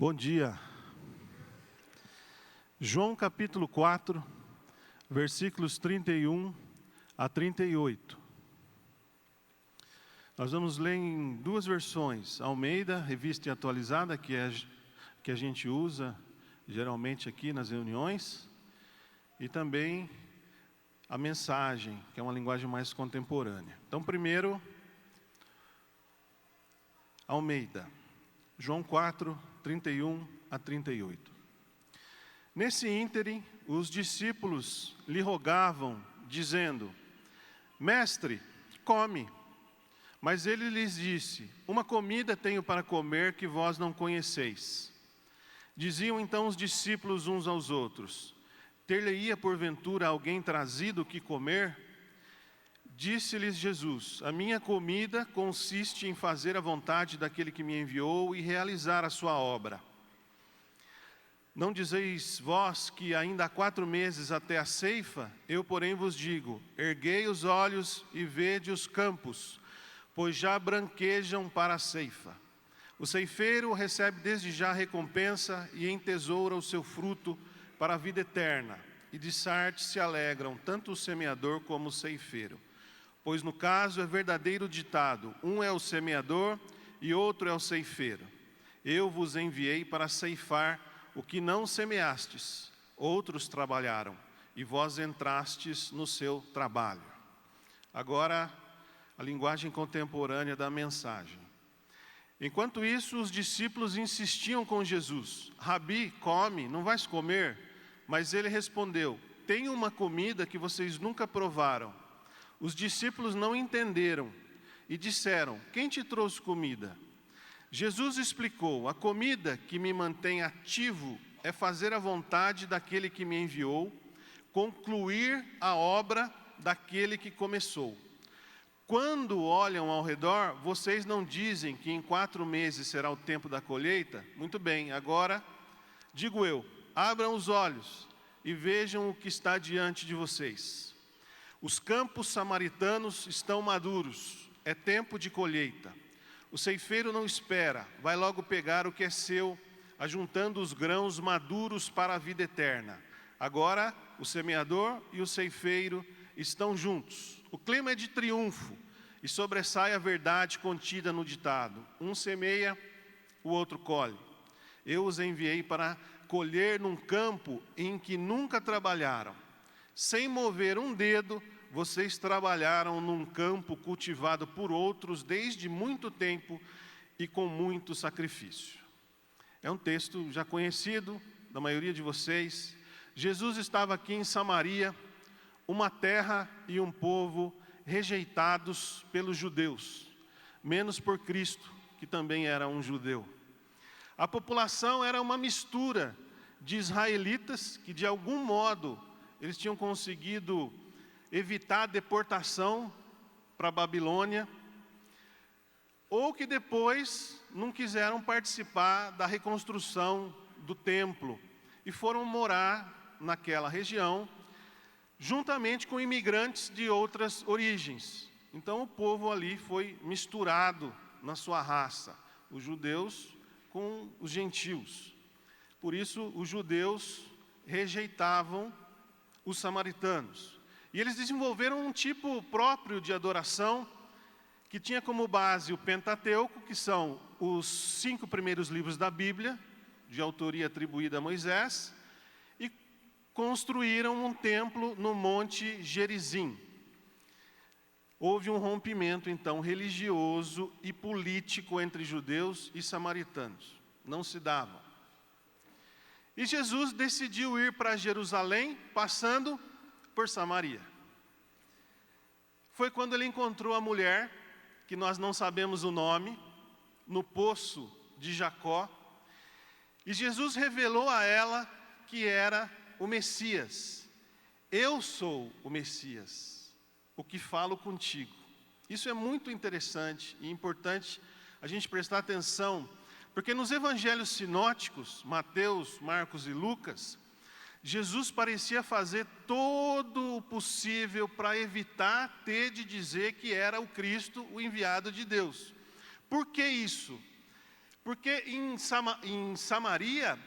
Bom dia. João capítulo 4, versículos 31 a 38. Nós vamos ler em duas versões. Almeida, revista e atualizada, que a gente usa geralmente aqui nas reuniões. E também a mensagem, que é uma linguagem mais contemporânea. Então, primeiro, Almeida. João 4, 31 a 38. Nesse ínterim, os discípulos lhe rogavam, dizendo: Mestre, come. Mas ele lhes disse: Uma comida tenho para comer que vós não conheceis. Diziam então os discípulos uns aos outros: Ter-lhe-ia porventura alguém trazido o que comer? Disse-lhes Jesus: A minha comida consiste em fazer a vontade daquele que me enviou e realizar a sua obra. Não dizeis vós que ainda há 4 meses até a ceifa? Eu, porém, vos digo: erguei os olhos e vede os campos, pois já branquejam para a ceifa. O ceifeiro recebe desde já a recompensa e entesoura o seu fruto para a vida eterna. E de sorte se alegram tanto o semeador como o ceifeiro. Pois no caso é verdadeiro ditado: um é o semeador e outro é o ceifeiro. Eu vos enviei para ceifar o que não semeastes, outros trabalharam, e vós entrastes no seu trabalho. Agora, a linguagem contemporânea da mensagem. Enquanto isso, os discípulos insistiam com Jesus: Rabi, come, não vais comer? Mas ele respondeu: tenho uma comida que vocês nunca provaram. Os discípulos não entenderam e disseram: quem te trouxe comida? Jesus explicou: a comida que me mantém ativo é fazer a vontade daquele que me enviou, concluir a obra daquele que começou. Quando olham ao redor, vocês não dizem que em 4 meses será o tempo da colheita? Muito bem, agora digo eu: abram os olhos e vejam o que está diante de vocês. Os campos samaritanos estão maduros, é tempo de colheita. O ceifeiro não espera, vai logo pegar o que é seu, ajuntando os grãos maduros para a vida eterna. Agora, o semeador e o ceifeiro estão juntos. O clima é de triunfo e sobressai a verdade contida no ditado: um semeia, o outro colhe. Eu os enviei para colher num campo em que nunca trabalharam. Sem mover um dedo, vocês trabalharam num campo cultivado por outros desde muito tempo e com muito sacrifício. É um texto já conhecido da maioria de vocês. Jesus estava aqui em Samaria, uma terra e um povo rejeitados pelos judeus, menos por Cristo, que também era um judeu. A população era uma mistura de israelitas que, de algum modo, eles tinham conseguido evitar a deportação para a Babilônia, ou que depois não quiseram participar da reconstrução do templo e foram morar naquela região, juntamente com imigrantes de outras origens. Então o povo ali foi misturado na sua raça, os judeus com os gentios. Por isso os judeus rejeitavam os samaritanos. E eles desenvolveram um tipo próprio de adoração, que tinha como base o Pentateuco, que são os 5 primeiros livros da Bíblia, de autoria atribuída a Moisés, e construíram um templo no Monte Gerizim. Houve um rompimento, então, religioso e político entre judeus e samaritanos. Não se davam. E Jesus decidiu ir para Jerusalém, passando por Samaria. Foi quando ele encontrou a mulher, que nós não sabemos o nome, no poço de Jacó. E Jesus revelou a ela que era o Messias. Eu sou o Messias, o que falo contigo. Isso é muito interessante e importante a gente prestar atenção, porque nos evangelhos sinóticos, Mateus, Marcos e Lucas, Jesus parecia fazer todo o possível para evitar ter de dizer que era o Cristo, o enviado de Deus. Por que isso? Porque em Samaria,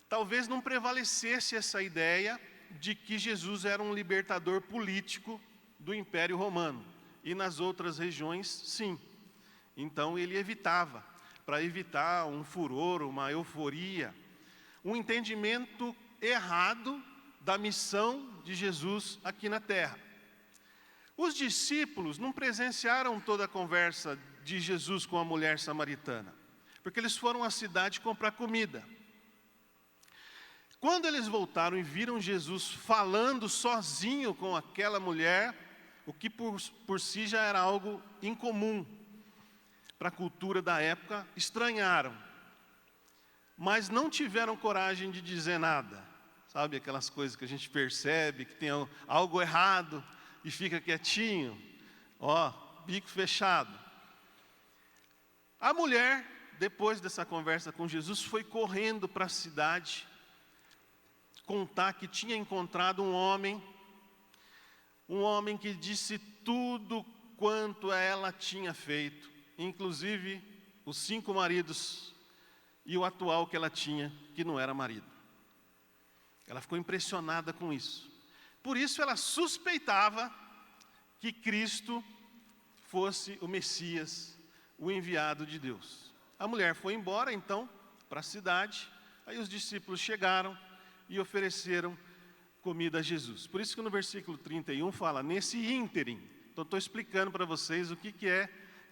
talvez não prevalecesse essa ideia de que Jesus era um libertador político do Império Romano. E nas outras regiões, sim. Então ele evitava, para evitar um furor, uma euforia, um entendimento errado da missão de Jesus aqui na terra. Os discípulos não presenciaram toda a conversa de Jesus com a mulher samaritana, porque eles foram à cidade comprar comida. Quando eles voltaram e viram Jesus falando sozinho com aquela mulher, o que por si já era algo incomum para a cultura da época, estranharam, mas não tiveram coragem de dizer nada. Sabe aquelas coisas que a gente percebe que tem algo errado e fica quietinho, bico fechado. A mulher, depois dessa conversa com Jesus, foi correndo para a cidade contar que tinha encontrado um homem que disse tudo quanto ela tinha feito, inclusive os 5 maridos e o atual que ela tinha, que não era marido. Ela ficou impressionada com isso. Por isso ela suspeitava que Cristo fosse o Messias, o enviado de Deus. A mulher foi embora então para a cidade, aí os discípulos chegaram e ofereceram comida a Jesus. Por isso que no versículo 31 fala, nesse ínterim. Então estou explicando para vocês o que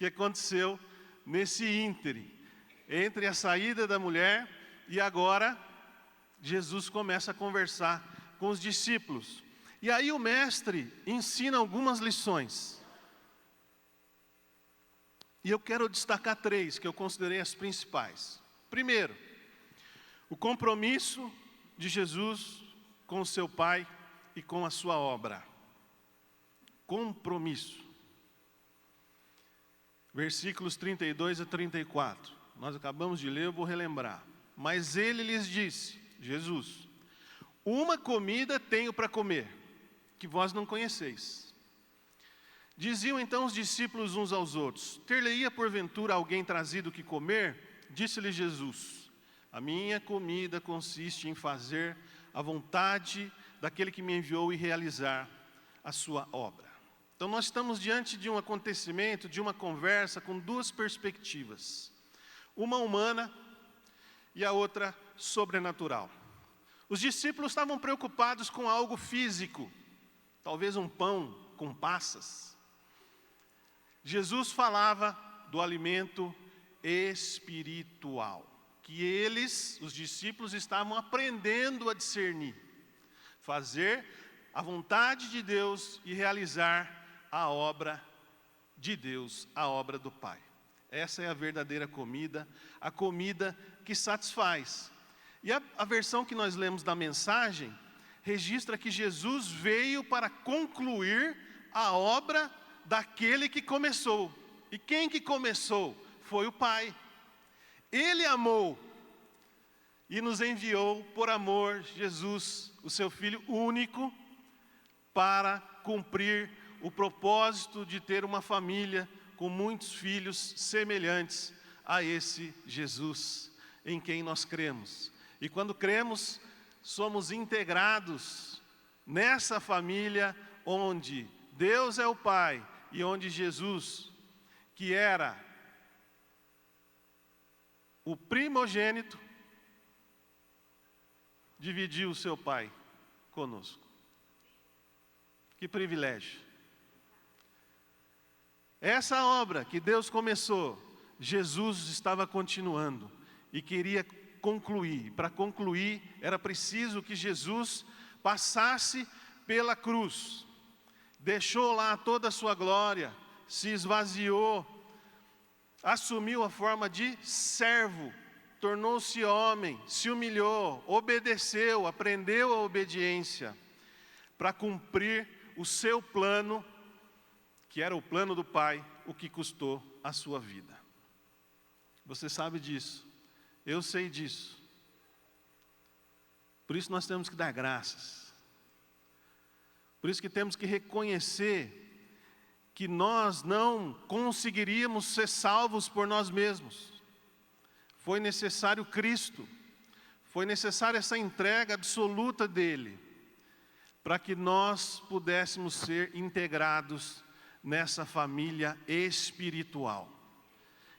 aconteceu nesse ínterim. Entre a saída da mulher e agora Jesus começa a conversar com os discípulos. E aí o mestre ensina algumas lições. E eu quero destacar 3 que eu considerei as principais. Primeiro, o compromisso de Jesus com o seu Pai e com a sua obra. Compromisso. Versículos 32 a 34. Nós acabamos de ler, eu vou relembrar. Mas ele lhes disse, Jesus, uma comida tenho para comer, que vós não conheceis. Diziam então os discípulos uns aos outros, ter-lhe-ia porventura alguém trazido o que comer? Disse-lhe Jesus, a minha comida consiste em fazer a vontade daquele que me enviou e realizar a sua obra. Então nós estamos diante de um acontecimento, de uma conversa com 2 perspectivas. Uma humana e a outra sobrenatural. Os discípulos estavam preocupados com algo físico, talvez um pão com passas. Jesus falava do alimento espiritual, que eles, os discípulos, estavam aprendendo a discernir, fazer a vontade de Deus e realizar a obra de Deus, a obra do Pai. Essa é a verdadeira comida, a comida que satisfaz. E a versão que nós lemos da mensagem registra que Jesus veio para concluir a obra daquele que começou. E quem que começou? Foi o Pai. Ele amou e nos enviou por amor Jesus, o seu Filho único, para cumprir o propósito de ter uma família com muitos filhos semelhantes a esse Jesus em quem nós cremos. E quando cremos, somos integrados nessa família onde Deus é o Pai e onde Jesus, que era o primogênito, dividiu o seu Pai conosco. Que privilégio. Essa obra que Deus começou, Jesus estava continuando e queria concluir. Para concluir, era preciso que Jesus passasse pela cruz. Deixou lá toda a sua glória, se esvaziou, assumiu a forma de servo, tornou-se homem, se humilhou, obedeceu, aprendeu a obediência, para cumprir o seu plano, que era o plano do Pai, o que custou a sua vida. Você sabe disso, eu sei disso. Por isso nós temos que dar graças. Por isso que temos que reconhecer que nós não conseguiríamos ser salvos por nós mesmos. foi necessário Cristo, foi necessária essa entrega absoluta dele, para que nós pudéssemos ser integrados nessa família espiritual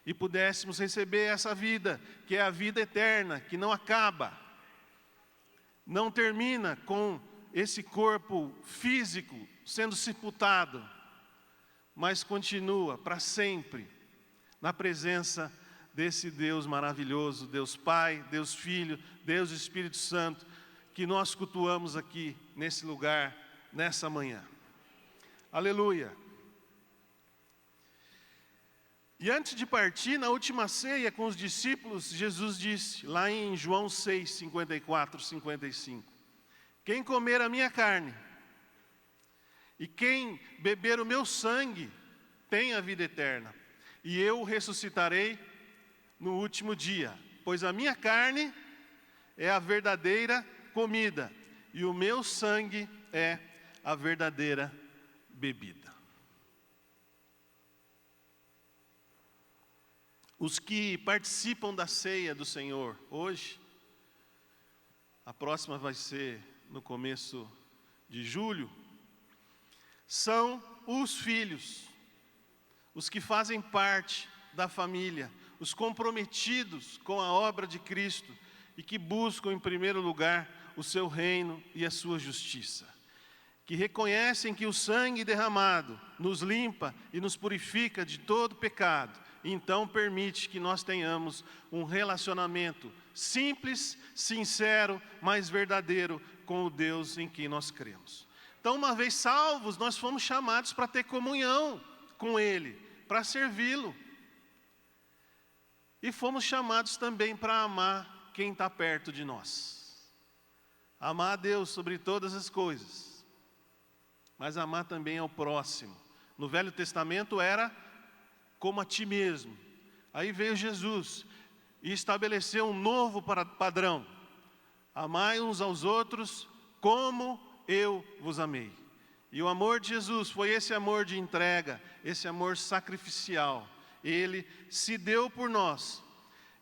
e pudéssemos receber essa vida, que é a vida eterna, que não acaba, não termina com esse corpo físico sendo sepultado, mas continua para sempre na presença desse Deus maravilhoso, Deus Pai, Deus Filho, Deus Espírito Santo, que nós cultuamos aqui nesse lugar, nessa manhã. Aleluia! E antes de partir, na última ceia com os discípulos, Jesus disse, lá em João 6, 54, 55, quem comer a minha carne e quem beber o meu sangue tem a vida eterna, e eu o ressuscitarei no último dia, pois a minha carne é a verdadeira comida, e o meu sangue é a verdadeira bebida. Os que participam da ceia do Senhor hoje, a próxima vai ser no começo de julho, são os filhos, os que fazem parte da família, os comprometidos com a obra de Cristo e que buscam em primeiro lugar o seu reino e a sua justiça, que reconhecem que o sangue derramado nos limpa e nos purifica de todo pecado, e então permite que nós tenhamos um relacionamento simples, sincero, mas verdadeiro com o Deus em quem nós cremos. Então, uma vez salvos, nós fomos chamados para ter comunhão com Ele, para servi-lo. E fomos chamados também para amar quem está perto de nós. Amar a Deus sobre todas as coisas, mas amar também ao próximo. No Velho Testamento era como a ti mesmo. Aí veio Jesus e estabeleceu um novo padrão. Amai uns aos outros como eu vos amei. E o amor de Jesus foi esse amor de entrega, esse amor sacrificial. Ele se deu por nós.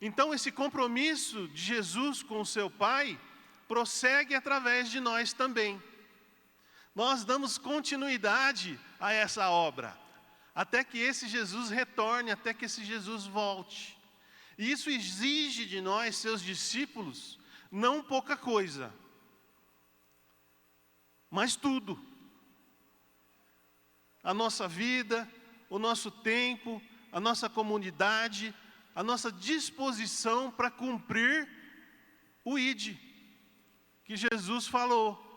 Então esse compromisso de Jesus com o seu Pai prossegue através de nós também. Nós damos continuidade a essa obra, até que esse Jesus retorne, até que esse Jesus volte. E isso exige de nós, seus discípulos, não pouca coisa, mas tudo. A nossa vida, o nosso tempo, a nossa comunidade, a nossa disposição para cumprir o ID, que Jesus falou.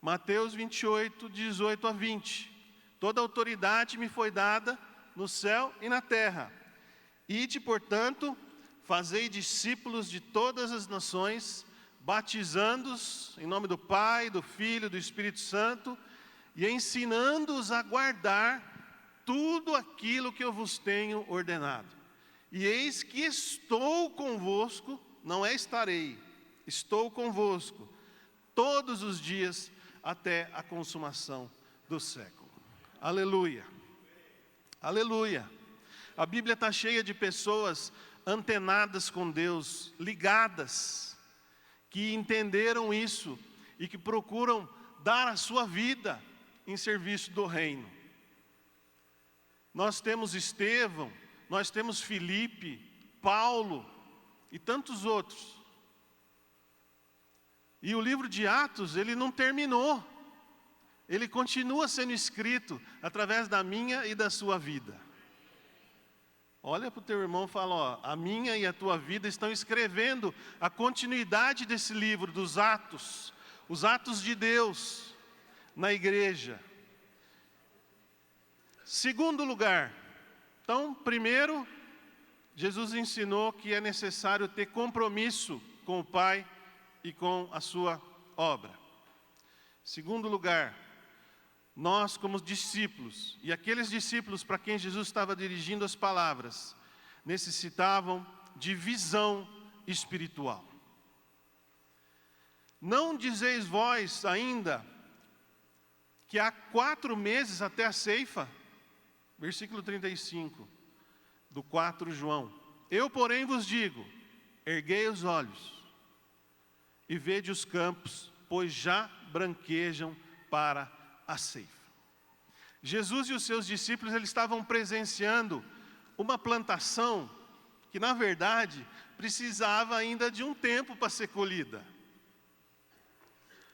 Mateus 28, 18 a 20. Toda autoridade me foi dada no céu e na terra. Ide, portanto, fazei discípulos de todas as nações, batizando-os em nome do Pai, do Filho e do Espírito Santo, e ensinando-os a guardar tudo aquilo que eu vos tenho ordenado. E eis que estou convosco, não é estarei, estou convosco, todos os dias até a consumação do século. Aleluia, aleluia. A Bíblia está cheia de pessoas antenadas com Deus, ligadas, que entenderam isso e que procuram dar a sua vida em serviço do reino. Nós temos Estevão, nós temos Filipe, Paulo e tantos outros. E o livro de Atos, ele não terminou. Ele continua sendo escrito através da minha e da sua vida. Olha para o teu irmão e fala, ó, a minha e a tua vida estão escrevendo a continuidade desse livro dos Atos, os Atos de Deus na igreja. Segundo lugar, então, primeiro, Jesus ensinou que é necessário ter compromisso com o Pai e com a sua obra. Segundo lugar, nós como discípulos, e aqueles discípulos para quem Jesus estava dirigindo as palavras, necessitavam de visão espiritual. Não dizeis vós ainda que há 4 meses até a ceifa? Versículo 35, do 4 João. Eu, porém, vos digo, erguei os olhos e vede os campos, pois já branquejam para a ceifa. Jesus e os seus discípulos, eles estavam presenciando uma plantação que, na verdade, precisava ainda de um tempo para ser colhida.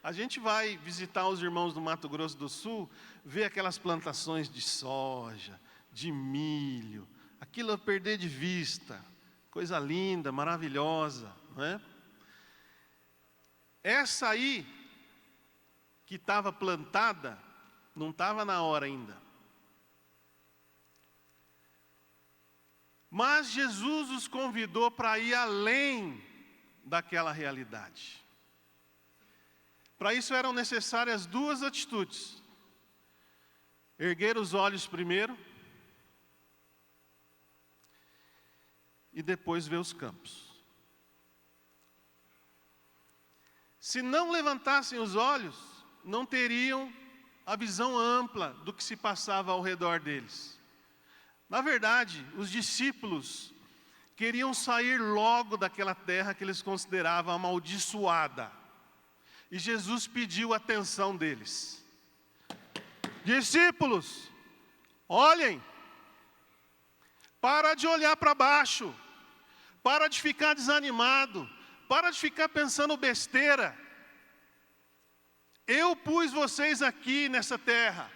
A gente vai visitar os irmãos do Mato Grosso do Sul, ver aquelas plantações de soja, de milho, aquilo a perder de vista, coisa linda, maravilhosa, não é? Essa aí, que estava plantada, não estava na hora ainda. Mas Jesus os convidou para ir além daquela realidade. Para isso eram necessárias duas atitudes: erguer os olhos primeiro e depois ver os campos. Se não levantassem os olhos, não teriam a visão ampla do que se passava ao redor deles. Na verdade, os discípulos queriam sair logo daquela terra que eles consideravam amaldiçoada. E Jesus pediu a atenção deles. Discípulos, olhem, para de olhar para baixo, para de ficar desanimado, para de ficar pensando besteira. Eu pus vocês aqui nessa terra,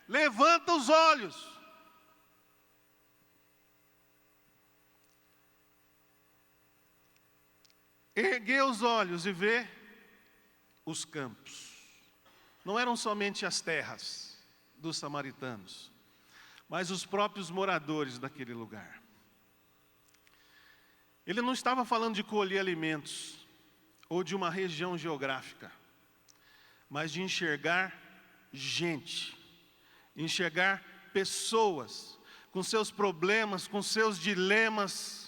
levanta os olhos. Erguer os olhos e ver os campos. Não eram somente as terras dos samaritanos, mas os próprios moradores daquele lugar. Ele não estava falando de colher alimentos ou de uma região geográfica, mas de enxergar gente, enxergar pessoas com seus problemas, com seus dilemas.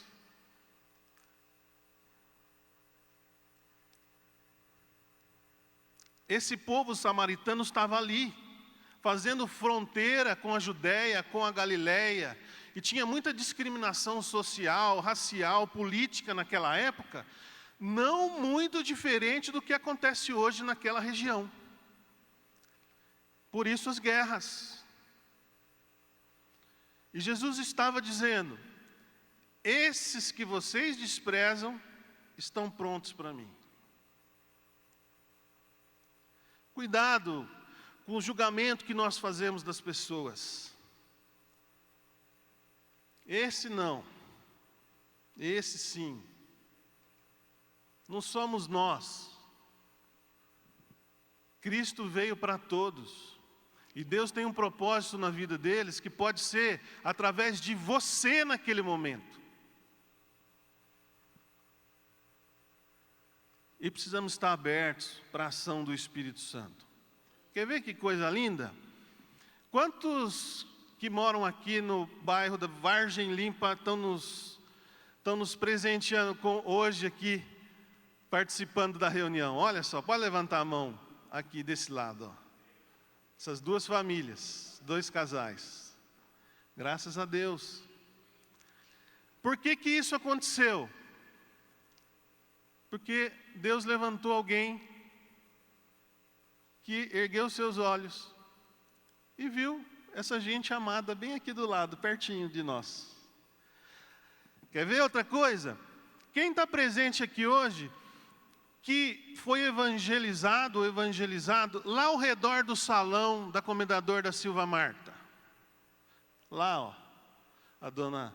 Esse povo samaritano estava ali, fazendo fronteira com a Judéia, com a Galileia, e tinha muita discriminação social, racial, política naquela época, não muito diferente do que acontece hoje naquela região. Por isso as guerras. E Jesus estava dizendo: esses que vocês desprezam estão prontos para mim. Cuidado com o julgamento que nós fazemos das pessoas. Esse não, esse sim. Não somos nós. Cristo veio para todos. E Deus tem um propósito na vida deles que pode ser através de você naquele momento. E precisamos estar abertos para a ação do Espírito Santo. Quer ver que coisa linda? Quantos que moram aqui no bairro da Vargem Limpa estão nos presenteando hoje aqui, participando da reunião? Olha só, pode levantar a mão aqui desse lado, ó. Essas duas famílias, 2 casais. Graças a Deus. Por que que isso aconteceu? Porque Deus levantou alguém que ergueu seus olhos e viu essa gente amada bem aqui do lado, pertinho de nós. Quer ver outra coisa? Quem está presente aqui hoje, que foi evangelizado lá ao redor do salão da Comendador da Silva Marta. Lá, ó, a dona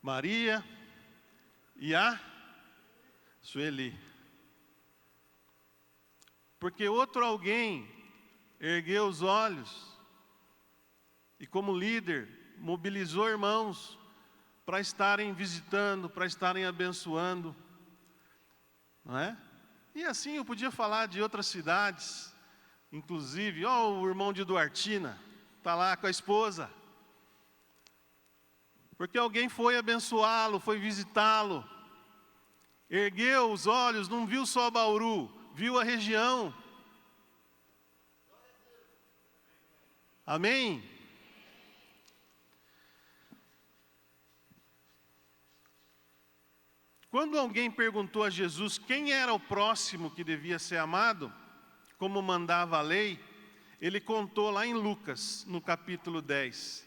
Maria e a Sueli. Porque outro alguém ergueu os olhos e, como líder, mobilizou irmãos para estarem visitando, para estarem abençoando, não é? E assim eu podia falar de outras cidades, inclusive, ó, o irmão de Duartina, está lá com a esposa. Porque alguém foi abençoá-lo, foi visitá-lo, ergueu os olhos, não viu só Bauru, viu a região. Amém? Quando alguém perguntou a Jesus quem era o próximo que devia ser amado, como mandava a lei, ele contou lá em Lucas, no capítulo 10,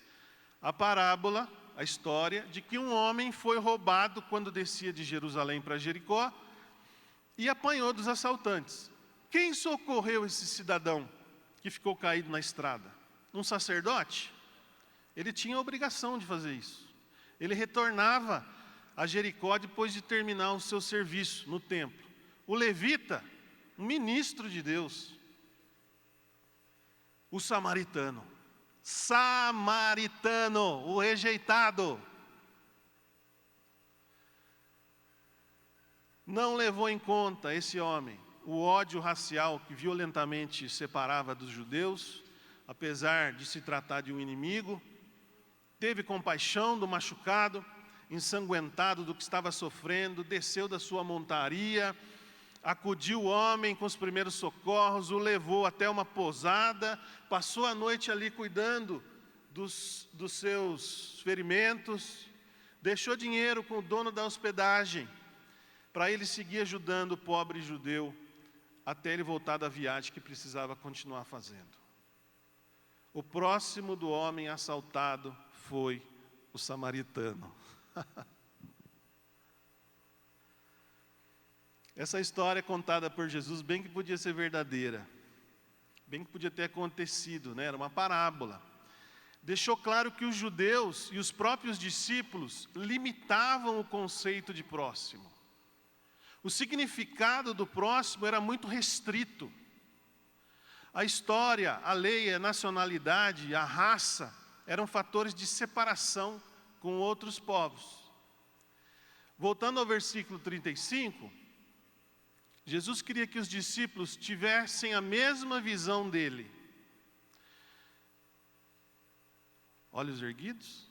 a parábola, a história de que um homem foi roubado quando descia de Jerusalém para Jericó e apanhou dos assaltantes. Quem socorreu esse cidadão que ficou caído na estrada? Um sacerdote? Ele tinha a obrigação de fazer isso. Ele retornava a Jericó depois de terminar o seu serviço no templo. O levita, um ministro de Deus. O samaritano, o rejeitado, não levou em conta esse homem o ódio racial que violentamente separava dos judeus, apesar de se tratar de um inimigo, teve compaixão do machucado, ensanguentado do que estava sofrendo, desceu da sua montaria, acudiu o homem com os primeiros socorros, o levou até uma pousada, passou a noite ali cuidando dos seus ferimentos, deixou dinheiro com o dono da hospedagem, para ele seguir ajudando o pobre judeu, até ele voltar da viagem que precisava continuar fazendo. O próximo do homem assaltado foi o samaritano. Essa história é contada por Jesus, bem que podia ser verdadeira, bem que podia ter acontecido, né? Era uma parábola. Deixou claro que os judeus e os próprios discípulos limitavam o conceito de próximo. O significado do próximo era muito restrito. A história, a lei, a nacionalidade, a raça eram fatores de separação com outros povos. Voltando ao versículo 35, Jesus queria que os discípulos tivessem a mesma visão dele. Olhos erguidos,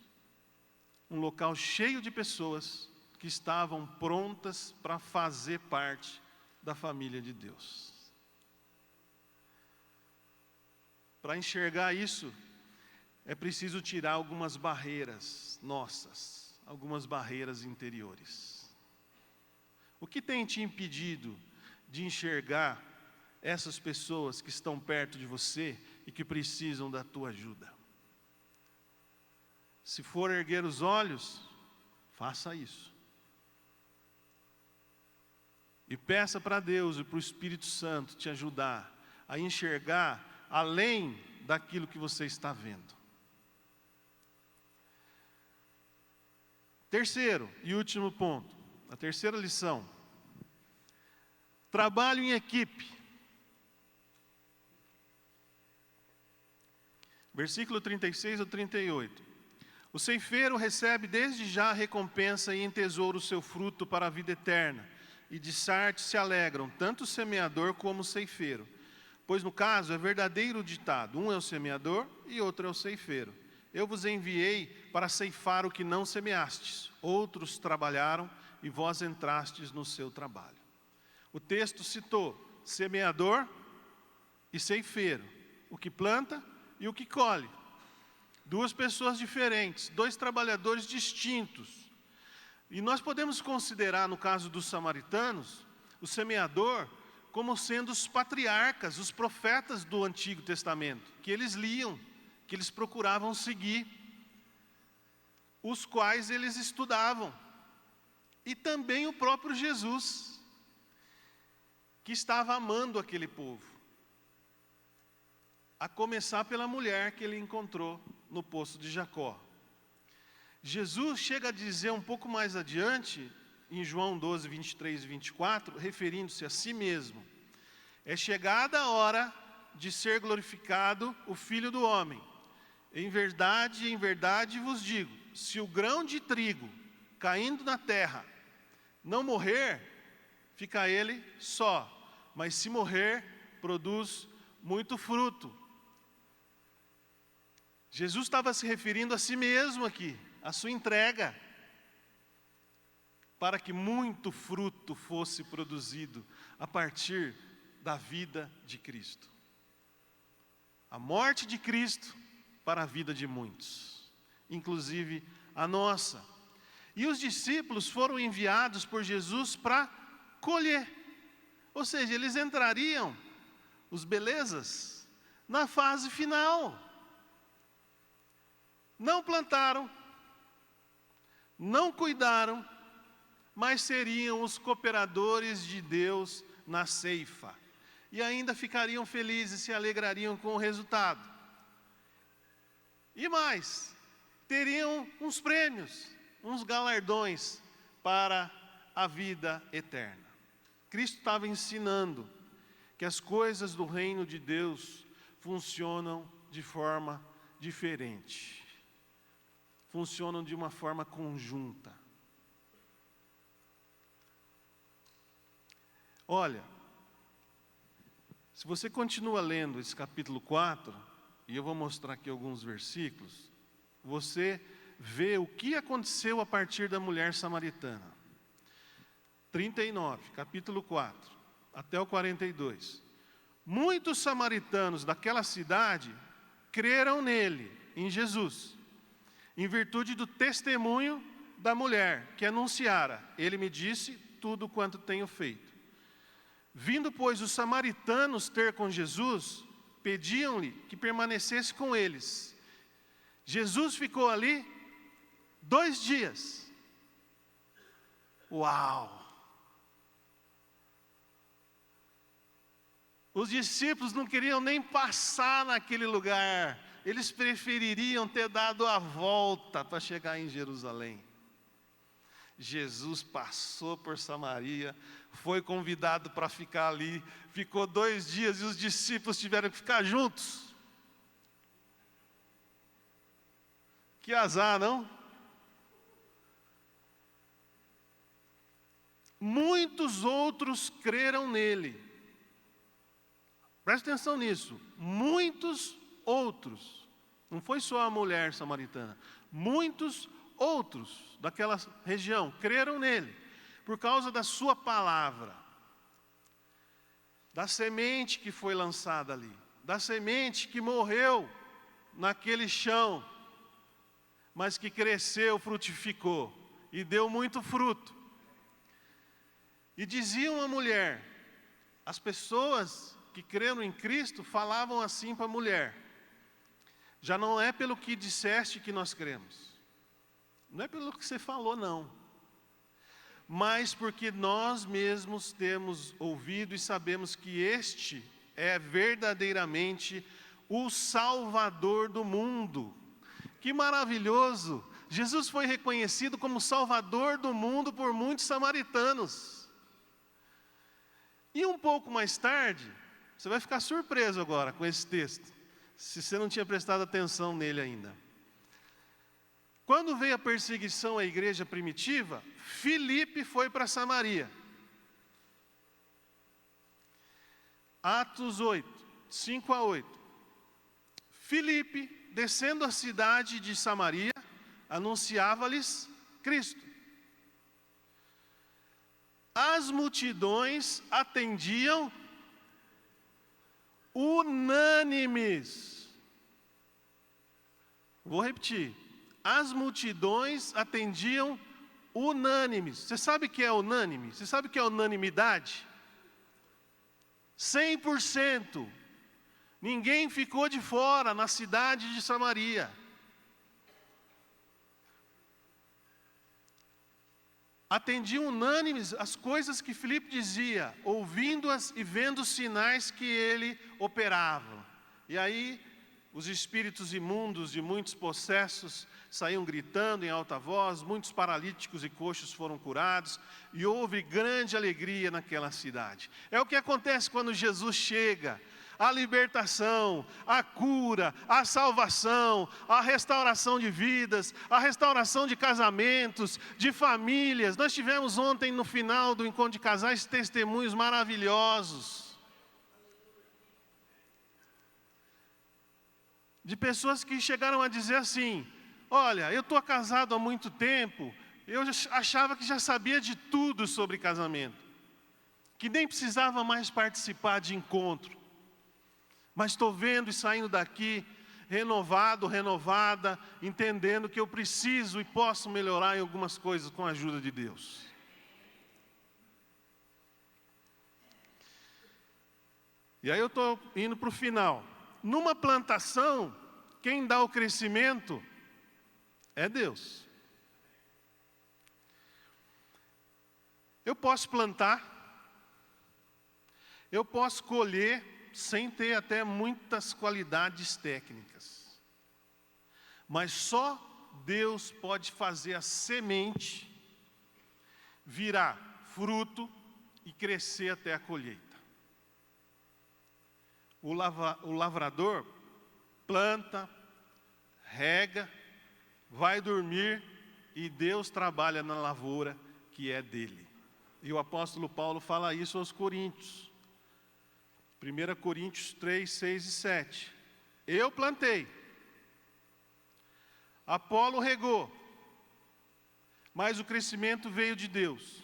um local cheio de pessoas que estavam prontas para fazer parte da família de Deus. Para enxergar isso, é preciso tirar algumas barreiras nossas, algumas barreiras interiores. O que tem te impedido de enxergar essas pessoas que estão perto de você e que precisam da tua ajuda? Se for erguer os olhos, faça isso. E peça para Deus e para o Espírito Santo te ajudar a enxergar além daquilo que você está vendo. Terceiro e último ponto, a terceira lição. Trabalho em equipe. Versículo 36 ao 38. O ceifeiro recebe desde já a recompensa e entesoura o seu fruto para a vida eterna. E de Sarte se alegram, tanto o semeador como o ceifeiro. Pois no caso é verdadeiro o ditado, um é o semeador e outro é o ceifeiro. Eu vos enviei para ceifar o que não semeastes. Outros trabalharam e vós entrastes no seu trabalho. O texto citou semeador e ceifeiro, o que planta e o que colhe. Duas pessoas diferentes, dois trabalhadores distintos. E nós podemos considerar, no caso dos samaritanos, o semeador como sendo os patriarcas, os profetas do Antigo Testamento, que eles liam, que eles procuravam seguir, os quais eles estudavam. E também o próprio Jesus, que estava amando aquele povo. A começar pela mulher que ele encontrou no poço de Jacó. Jesus chega a dizer um pouco mais adiante, em João 12, 23 e 24, referindo-se a si mesmo: é chegada a hora de ser glorificado o Filho do Homem. Em verdade vos digo, se o grão de trigo caindo na terra não morrer, fica ele só, mas se morrer, produz muito fruto. Jesus estava se referindo a si mesmo aqui, a sua entrega, para que muito fruto fosse produzido a partir da vida de Cristo. A morte de Cristo para a vida de muitos, inclusive a nossa. E os discípulos foram enviados por Jesus para colher. Ou seja, eles entrariam, os belezas, na fase final. Não plantaram, não cuidaram, mas seriam os cooperadores de Deus na ceifa. E ainda ficariam felizes, se alegrariam com o resultado. E mais, teriam uns prêmios, uns galardões para a vida eterna. Cristo estava ensinando que as coisas do reino de Deus funcionam de forma diferente. Funcionam de uma forma conjunta. Olha, se você continua lendo esse capítulo 4, e eu vou mostrar aqui alguns versículos, você vê o que aconteceu a partir da mulher samaritana. 39, capítulo 4, até o 42. Muitos samaritanos daquela cidade creram nele, em Jesus, em virtude do testemunho da mulher que anunciara: ele me disse tudo quanto tenho feito. Vindo, pois, os samaritanos ter com Jesus, pediam-lhe que permanecesse com eles. Jesus ficou ali 2 dias. Uau! Os discípulos não queriam nem passar naquele lugar. Eles prefeririam ter dado a volta para chegar em Jerusalém. Jesus passou por Samaria, foi convidado para ficar ali, ficou 2 dias e os discípulos tiveram que ficar juntos. Que azar, não? Muitos outros creram nele. Presta atenção nisso. Muitos outros. Não foi só a mulher samaritana. Muitos outros daquela região creram nele, por causa da sua palavra, da semente que foi lançada ali, da semente que morreu naquele chão, mas que cresceu, frutificou e deu muito fruto. E diziam à mulher, as pessoas que creram em Cristo falavam assim para a mulher: já não é pelo que disseste que nós cremos, não é pelo que você falou, não, mas porque nós mesmos temos ouvido e sabemos que este é verdadeiramente o Salvador do mundo. Que maravilhoso! Jesus foi reconhecido como Salvador do mundo por muitos samaritanos. E um pouco mais tarde, você vai ficar surpreso agora com esse texto, se você não tinha prestado atenção nele ainda. Quando veio a perseguição à igreja primitiva, Filipe foi para Samaria. Atos 8, 5 a 8. Filipe, descendo a cidade de Samaria, anunciava-lhes Cristo. As multidões atendiam unânimes. Vou repetir. As multidões atendiam unânimes. Você sabe o que é unânime? Você sabe o que é unanimidade? 100%. Ninguém ficou de fora na cidade de Samaria. Atendiam unânimes as coisas que Filipe dizia, ouvindo-as e vendo os sinais que ele operava. E aí, os espíritos imundos de muitos possessos saíam gritando em alta voz, muitos paralíticos e coxos foram curados, e houve grande alegria naquela cidade. É o que acontece quando Jesus chega. A libertação, a cura, a salvação, a restauração de vidas, a restauração de casamentos, de famílias. Nós tivemos ontem, no final do encontro de casais, testemunhos maravilhosos. De pessoas que chegaram a dizer assim: olha, eu estou casado há muito tempo, eu achava que já sabia de tudo sobre casamento, que nem precisava mais participar de encontro. Mas estou vendo e saindo daqui, renovado, renovada, entendendo que eu preciso e posso melhorar em algumas coisas com a ajuda de Deus. E aí eu estou indo para o final. Numa plantação, quem dá o crescimento é Deus. Eu posso plantar, eu posso colher sem ter até muitas qualidades técnicas. Mas só Deus pode fazer a semente virar fruto e crescer até a colheita. O lavrador planta, rega, vai dormir e Deus trabalha na lavoura que é dele. E o apóstolo Paulo fala isso aos Coríntios. 1 Coríntios 3, 6 e 7. Eu plantei, Apolo regou, mas o crescimento veio de Deus.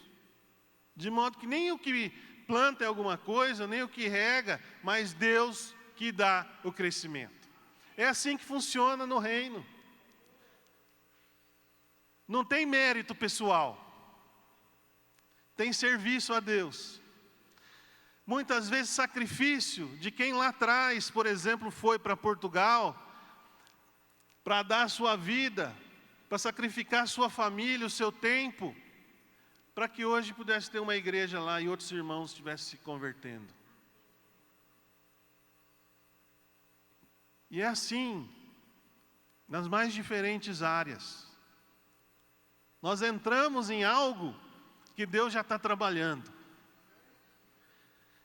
De modo que nem o que planta é alguma coisa, nem o que rega, mas Deus que dá o crescimento. É assim que funciona no reino. Não tem mérito pessoal, tem serviço a Deus. Muitas vezes sacrifício de quem lá atrás, por exemplo, foi para Portugal, para dar a sua vida, para sacrificar a sua família, o seu tempo, para que hoje pudesse ter uma igreja lá e outros irmãos estivessem se convertendo. E é assim, nas mais diferentes áreas. Nós entramos em algo que Deus já está trabalhando.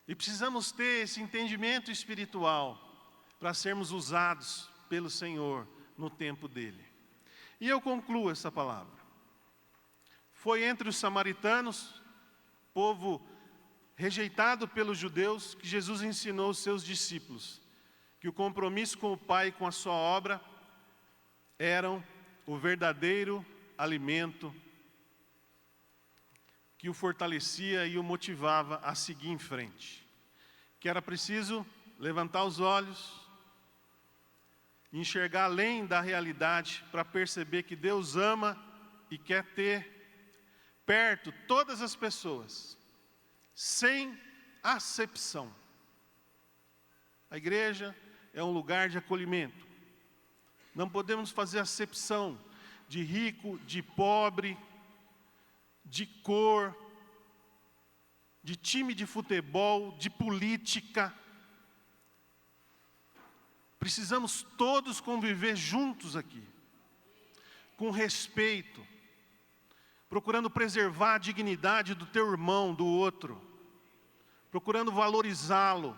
E precisamos ter esse entendimento espiritual para sermos usados pelo Senhor no tempo dele. E eu concluo essa palavra. Foi entre os samaritanos, povo rejeitado pelos judeus, que Jesus ensinou os seus discípulos que o compromisso com o Pai e com a sua obra eram o verdadeiro alimento que o fortalecia e o motivava a seguir em frente. Que era preciso levantar os olhos, enxergar além da realidade para perceber que Deus ama e quer ter perto todas as pessoas, sem acepção. A igreja é um lugar de acolhimento. Não podemos fazer acepção de rico, de pobre, de cor, de time de futebol, de política. Precisamos todos conviver juntos aqui, com respeito, procurando preservar a dignidade do teu irmão, do outro, procurando valorizá-lo.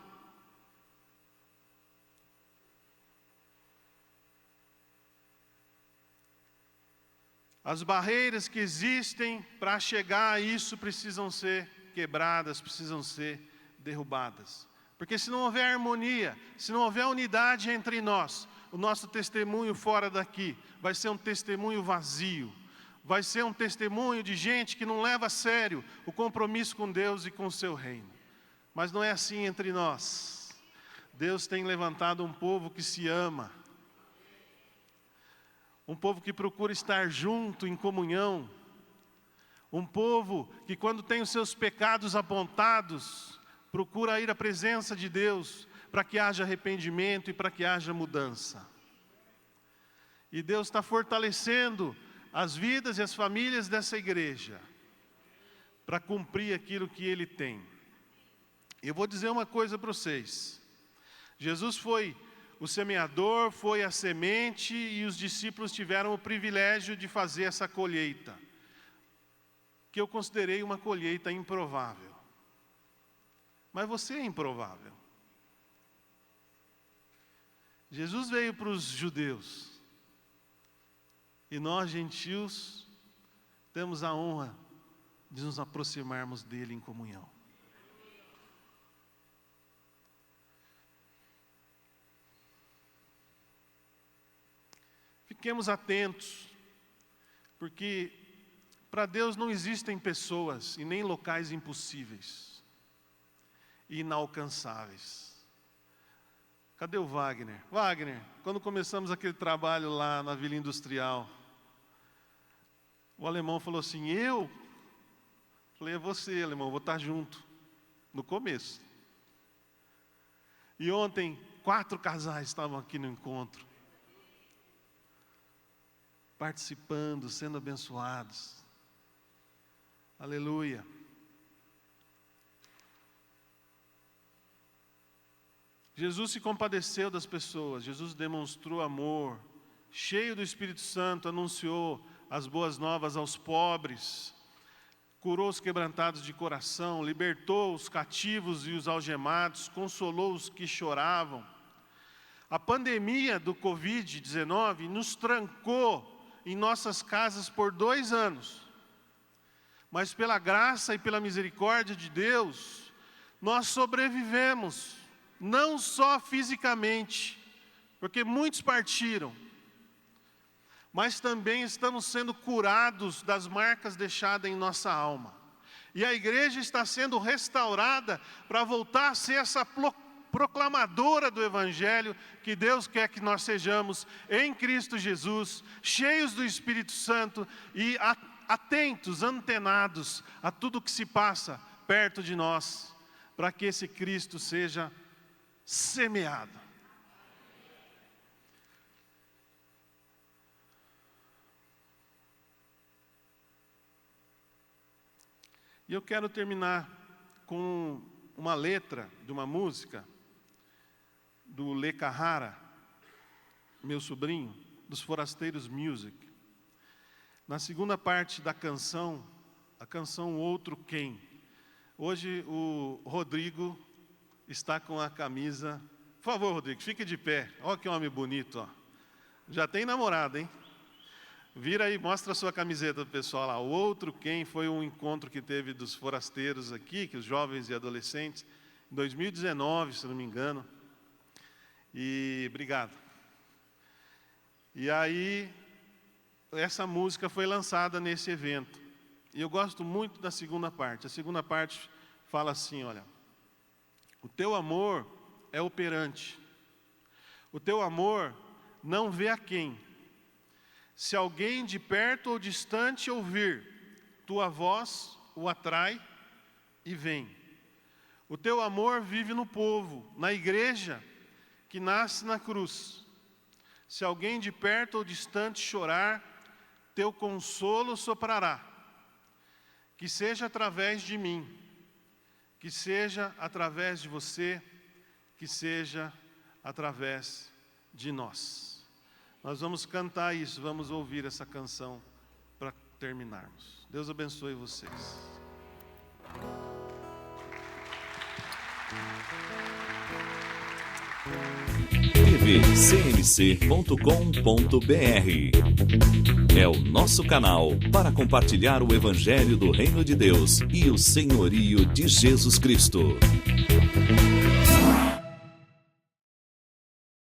As barreiras que existem para chegar a isso precisam ser quebradas, precisam ser derrubadas. Porque se não houver harmonia, se não houver unidade entre nós, o nosso testemunho fora daqui vai ser um testemunho vazio. Vai ser um testemunho de gente que não leva a sério o compromisso com Deus e com o seu reino. Mas não é assim entre nós. Deus tem levantado um povo que se ama. Um povo que procura estar junto, em comunhão. Um povo que, quando tem os seus pecados apontados, procura ir à presença de Deus para que haja arrependimento e para que haja mudança. E Deus está fortalecendo as vidas e as famílias dessa igreja para cumprir aquilo que Ele tem. Eu vou dizer uma coisa para vocês. Jesus foi o semeador, foi a semente e os discípulos tiveram o privilégio de fazer essa colheita, que eu considerei uma colheita improvável. Mas você é improvável. Jesus veio para os judeus. E nós, gentios, temos a honra de nos aproximarmos dele em comunhão. Fiquemos atentos, porque para Deus não existem pessoas e nem locais impossíveis e inalcançáveis. Cadê o Wagner? Wagner, quando começamos aquele trabalho lá na Vila Industrial, o alemão falou assim, eu? Falei, é você, alemão, vou estar junto, no começo. E ontem, 4 casais estavam aqui no encontro, participando, sendo abençoados. Aleluia. Jesus se compadeceu das pessoas, Jesus demonstrou amor, cheio do Espírito Santo, anunciou as boas novas aos pobres, curou os quebrantados de coração, libertou os cativos e os algemados, consolou os que choravam. A pandemia do Covid-19 nos trancou em nossas casas por 2 anos, mas pela graça e pela misericórdia de Deus, nós sobrevivemos. Não só fisicamente, porque muitos partiram, mas também estamos sendo curados das marcas deixadas em nossa alma. E a igreja está sendo restaurada para voltar a ser essa proclamadora do Evangelho que Deus quer que nós sejamos em Cristo Jesus, cheios do Espírito Santo e atentos, antenados a tudo que se passa perto de nós, para que esse Cristo seja semeado. E eu quero terminar com uma letra de uma música do Lê Carrara, meu sobrinho, dos Forasteiros Music. Na segunda parte da canção, a canção Outro Quem. Hoje o Rodrigo está com a camisa. Por favor, Rodrigo, fique de pé. Olha que homem bonito, ó. Já tem namorado, hein? Vira aí, mostra a sua camiseta do pessoal lá. O Outro Quem foi um encontro que teve dos forasteiros aqui, que os jovens e adolescentes, em 2019, se não me engano. E obrigado. E aí, essa música foi lançada nesse evento. E eu gosto muito da segunda parte. A segunda parte fala assim, olha. O teu amor é operante. O teu amor não vê a quem. Se alguém de perto ou distante ouvir, tua voz o atrai e vem. O teu amor vive no povo, na igreja que nasce na cruz. Se alguém de perto ou distante chorar, teu consolo soprará. Que seja através de mim, que seja através de você, que seja através de nós. Nós vamos cantar isso, vamos ouvir essa canção para terminarmos. Deus abençoe vocês. tvcmc.com.br é o nosso canal para compartilhar o Evangelho do Reino de Deus e o senhorio de Jesus Cristo.